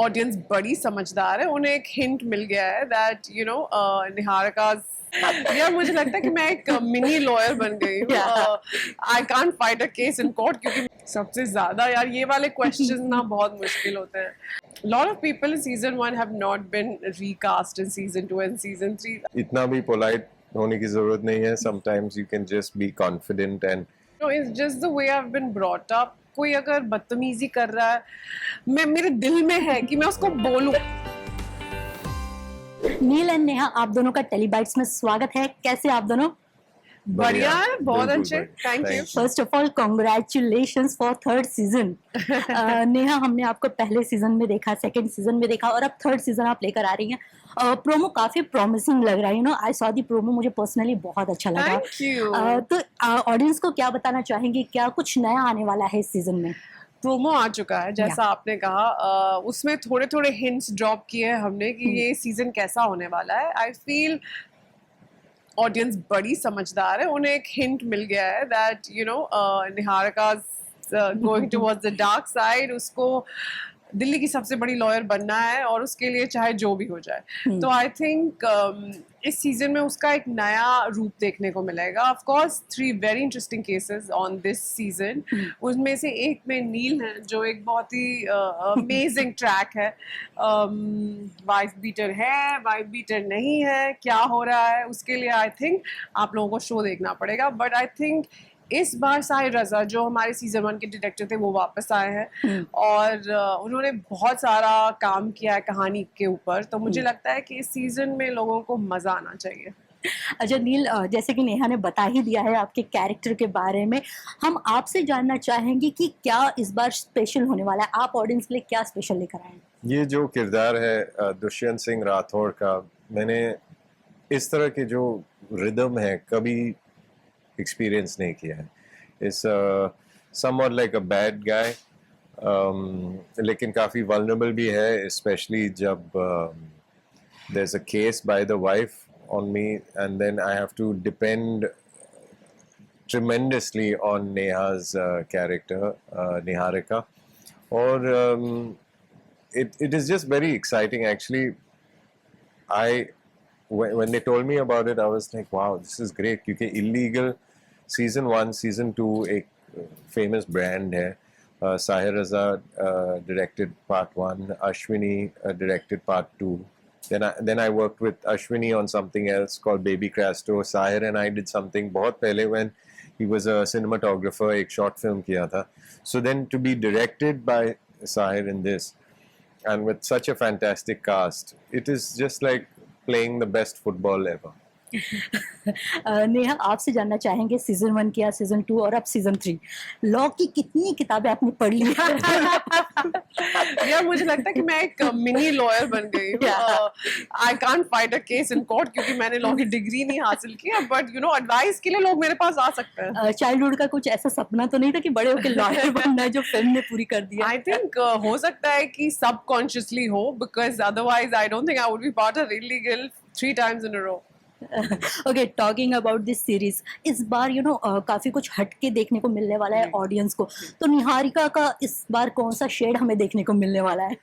Audience बड़ी समझदार है, उन्हें एक हिंट मिल गया है दैट निहारिका यार मुझे लगता है कि मैं एक मिनी लॉयर बन गई हूँ। I can't fight a case in court क्योंकि सबसे ज्यादा यार ये वाले क्वेश्चंस ना बहुत मुश्किल होते हैं। Lot of people in season 1 have not been recast in season 2 and season 3। इतना भी पोलाइट होने की जरूरत नहीं है। Sometimes you can just be confident and it's just the way I have been brought up. कोई अगर बदतमीजी कर रहा है, मैं मेरे दिल में है कि मैं उसको बोलूं। नील एंड नेहा, आप दोनों का टेलीबाइट्स में स्वागत है। कैसे आप दोनों? बढ़िया है, बहुत अच्छे, thank you. First of all congratulations for third season. Neha, हमने आपको पहले सीजन में देखा, सेकंड सीजन में देखा और अब थर्ड सीजन आप लेकर आ रही हैं। प्रोमो काफी प्रॉमिसिंग लग रहा है। आई सॉ दी प्रोमो, मुझे पर्सनली बहुत अच्छा लगा। Thank you. तो ऑडियंस को क्या बताना चाहेंगे, क्या कुछ नया आने वाला है इस सीजन में? प्रोमो आ चुका है जैसा आपने कहा, उसमें थोड़े थोड़े हिंट्स ड्रॉप किए हैं हमने कि ये सीजन कैसा होने वाला है। आई फील ऑडियंस बड़ी समझदार है, उन्हें एक हिंट मिल गया है that Niharika going towards the dark side. उसको दिल्ली की सबसे बड़ी लॉयर बनना है और उसके लिए चाहे जो भी हो जाए। तो आई थिंक इस सीजन में उसका एक नया रूप देखने को मिलेगा। Of course 3 very interesting cases on this season. उसमें से एक में नील है जो एक बहुत ही अमेजिंग ट्रैक है। वाइफ बीटर है, वाइफ बीटर नहीं है, क्या हो रहा है उसके लिए आई थिंक आप लोगों को शो देखना पड़ेगा। बट आई थिंक इस बार साहिर रजा जो हमारे सीजन 1 के डायरेक्टर थे वो वापस आए हैं और उन्होंने बहुत सारा काम किया है कहानी के ऊपर। तो मुझे लगता है कि इस सीजन में लोगों को मजा आना चाहिए। अच्छा नील, जैसे कि नेहा ने बता ही दिया है आपके कैरेक्टर के बारे में, हम आपसे जानना चाहेंगे कि क्या इस बार स्पेशल होने वाला है? आप ऑडियंस के लिए क्या स्पेशल लेकर आए हैं? ये जो किरदार है दुष्यंत सिंह राठौड़ का, मैंने इस तरह के जो रिदम है कभी एक्सपीरियंस नहीं किया है। Is somewhat like a bad guy, लेकिन काफ़ी वल्नरेबल भी है, स्पेशली जब there is a case by the wife on me and then I have to depend tremendously on Neha's character, Niharika. Or it is just very exciting actually. When they told me about it I was like wow, this is great क्योंकि Illegal season 1 season 2 एक famous brand है। Sahir Raza directed part 1, Ashwini directed part 2. Then I worked with Ashwini on something else called Baby Crasto. Sahir and I did something बहुत पहले when he was a cinematographer, एक short film किया था। So then to be directed by Sahir in this and with such a fantastic cast, it is just like playing the best football ever. Neha, आपसे जानना चाहेंगे season 1 किया, season 2 और अब season 3, law की कितनी किताबें आपने पढ़ ली? यार मुझे लगता है कि मैं एक मिनी लॉयर बन गई हूँ। I can't fight a case in court क्योंकि मैंने लॉ की डिग्री नहीं हासिल की है, बट एडवाइस के लिए लोग मेरे पास आ सकते हैं। चाइल्डहुड का कुछ ऐसा सपना तो नहीं था कि बड़े होकर लॉयर बनना है जो फिल्म ने पूरी कर दिया? आई थिंक हो सकता है कि सबकॉन्शियसली हो, because otherwise I don't think I would be part of illegal 3 times in a row. Okay, talking about this series, इस बार काफी कुछ हटके देखने को मिलने वाला है ऑडियंस को। तो निहारिका का इस बार कौन सा शेड हमें देखने को मिलने वाला है?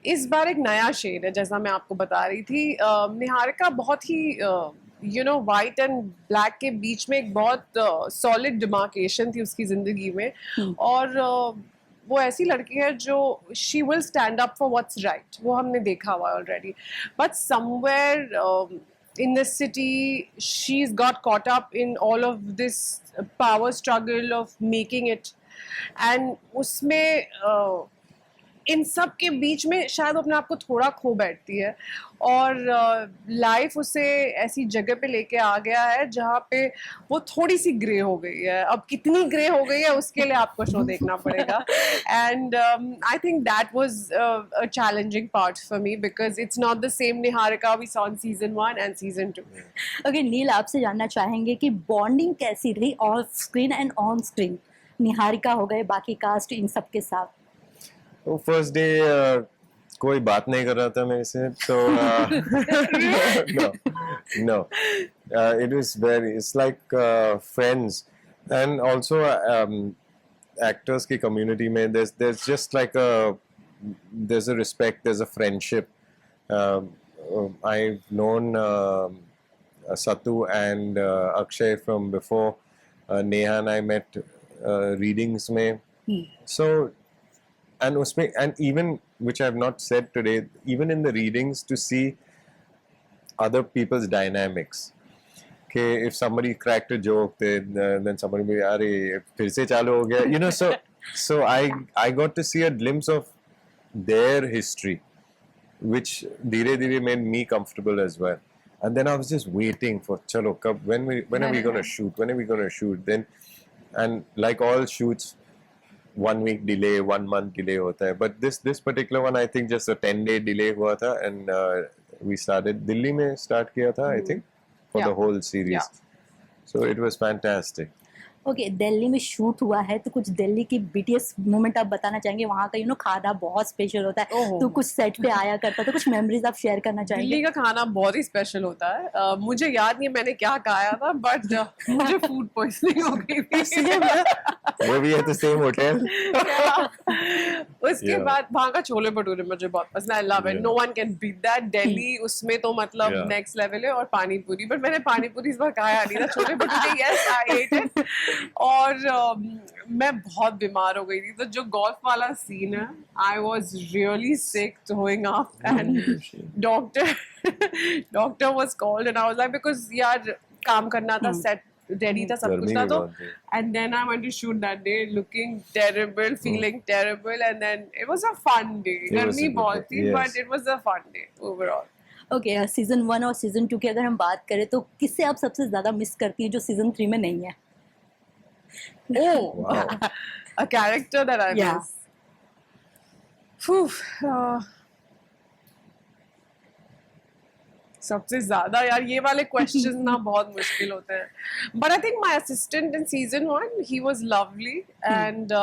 इस बार एक नया शेड है, जैसा मैं आपको बता रही थी। निहारिका बहुत ही वाइट एंड ब्लैक के बीच में एक बहुत सॉलिड डिमार्केशन थी उसकी जिंदगी में। और वो ऐसी लड़की है जो she will stand up for what's right, वो हमने देखा हुआ already. But somewhere in this city she's got caught up in all of this power struggle of making it, and उसमें इन सब के बीच में शायद अपने आप को थोड़ा खो बैठती है और लाइफ उसे ऐसी जगह पे लेके आ गया है जहाँ पे वो थोड़ी सी ग्रे हो गई है। अब कितनी ग्रे हो गई है उसके लिए आपको शो देखना पड़ेगा। And I think that was a challenging part for me because it's not the same Niharika we saw in season 1 and season 2। Okay Neel, आपसे जानना चाहेंगे कि बॉन्डिंग कैसी रही off screen and on screen, Niharika हो गए, बाकी कास्ट, इन सब के साथ? तो फर्स्ट डे कोई बात नहीं कर रहा था मेरे से, तो no, it was it's like friends and also actors की community में there's just like a there's a respect, there's a friendship. I've known Satu and Akshay from before. Neha and I met readings में. So, and उसमें, and even, which I have not said today, even in the readings, to see other people's dynamics. Okay, if somebody cracked a joke, then somebody will be, "Arey, फिर से चालू हो गया." You know, so I got to see a glimpse of their history, which धीरे धीरे made me comfortable as well. And then I was just waiting for, chalo, when are we going to shoot? When are we going to shoot? Then, and like all shoots, 1 week delay, 1 month delay hota hai. But this particular one, I think just a 10-day delay hua tha, and we started Delhi mein start kiya tha, I think, for the whole series. Yeah. So it was fantastic. Okay, Delhi में shoot हुआ है तो कुछ दिल्ली की BTS moment आप बताना चाहेंगे? वहाँ का खाना बहुत स्पेशल होता है, ओहो। तो कुछ सेट पे आया करता, तो कुछ मेमोरीज आप शेयर करना चाहेंगे? दिल्ली का खाना बहुत ही स्पेशल होता है। मुझे याद नहीं है मैंने क्या खाया था, बट मुझे फूड पॉइजनिंग हो गई थी। Were we at the same hotel? उसके Yeah. बाद वहाँ का छोले भटूरे मुझे बहुत पसंद है। I love it, Yeah. No one can beat that. Delhi उसमें तो मतलब Yeah. नेक्स्ट लेवल है। और पानी पूरी, बट मैंने पानी पूरी इस बार खाया नहीं था। Chole bhature yes I at it. और मैं बहुत बीमार हो गई थी, तो जो गोल्फ वाला सीन है, I was really sick throwing up, and doctor was called and I was like, because यार काम करना था, सेट रेडी था, सब कुछ था, तो and then I went to shoot that day looking terrible, feeling terrible, and then it was a fun day. It was गर्मी a good बहुत day, थी, yes. but it was a fun day overall. Okay, season 1 और season 2 की अगर हम बात करें तो किससे आप सबसे ज्यादा मिस करती है जो सीजन 3 में नहीं है? Oh, Wow. a character that I Yeah. miss. Phew, सबसे ज्यादा यार ये वाले क्वेश्चंस ना बहुत मुश्किल होते हैं, but I think my assistant in season 1 he was lovely, and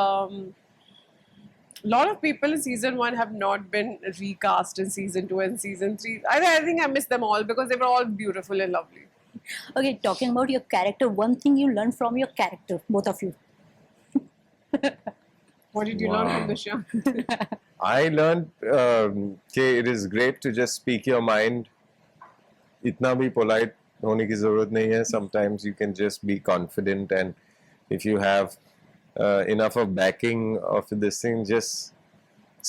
lot of people in season 1 have not been recast in season 2 and season 3. I think I miss them all because they were all beautiful and lovely. Okay, talking about your character, one thing you learned from your character, both of you. What did you learn Wow. from the show? I learned कि it is great to just speak your mind. इतना भी polite होने की ज़रूरत नहीं है. Sometimes you can just be confident, and if you have enough of backing of this thing, just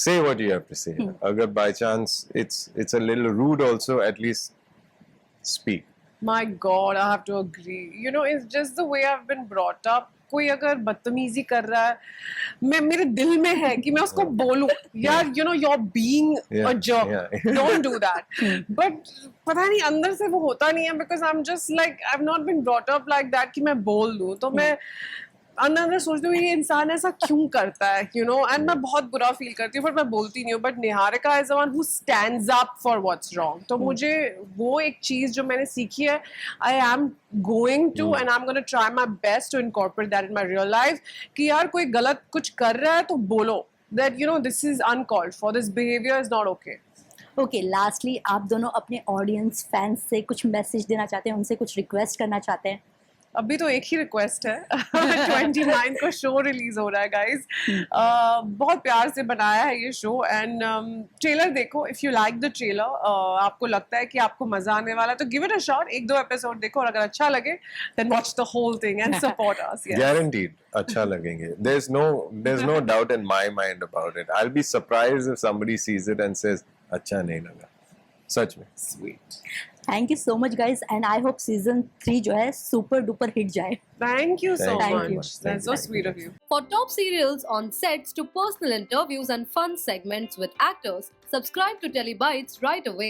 say what you have to say. अगर by chance it's a little rude also, at least speak. My God, I have to agree. You know, it's just the way I've been brought up. कोई अगर बदतमीजी कर रहा है, मेरे दिल में है कि मैं उसको बोलूं, यार, you know, you're being a jerk. Yeah. Don't do that. But पता नहीं अंदर से वो होता नहीं है, because I'm just like, I've not been brought up like that कि मैं बोल दूं. तो मैं अंदर सोचती हूँ ये इंसान ऐसा क्यों करता है, you know, and मैं बहुत बुरा फील करती हूँ, पर मैं बोलती नहीं हूँ. But Niharika is the one who stands up for what's wrong. तो मुझे वो एक चीज़ जो मैंने सीखी है, I am going to and I'm going to try my best to incorporate that in my real life, कि यार कोई गलत कुछ कर रहा है तो बोलो, that you know this is uncalled for, this behavior is not okay. Okay, lastly आप दोनों अपने ऑडियंस फैंस से कुछ मैसेज देना चाहते हैं, उनसे कुछ रिक्वेस्ट करना चाहते हैं? अभी तो एक ही रिक्वेस्ट है 29 को शो रिलीज हो रहा है गाइज. बहुत प्यार से बनाया है ये शो, एंड ट्रेलर देखो. If you like the trailer, आपको लगता है कि आपको मजा आने वाला है, तो give it a shot. 1-2 episode देखो, और अगर अच्छा लगे then watch the whole thing and support us. Guaranteed अच्छा लगेंगे. There's no doubt in my mind about it. I'll be surprised if somebody sees it and says अच्छा नहीं लगा. सच में. Sweet. Thank you so much guys, and I hope season 3 जो है super duper hit जाए. Thank you so Thank you. much. That's so sweet of you. For top serials on sets to personal interviews and fun segments with actors, subscribe to Telebytes right away.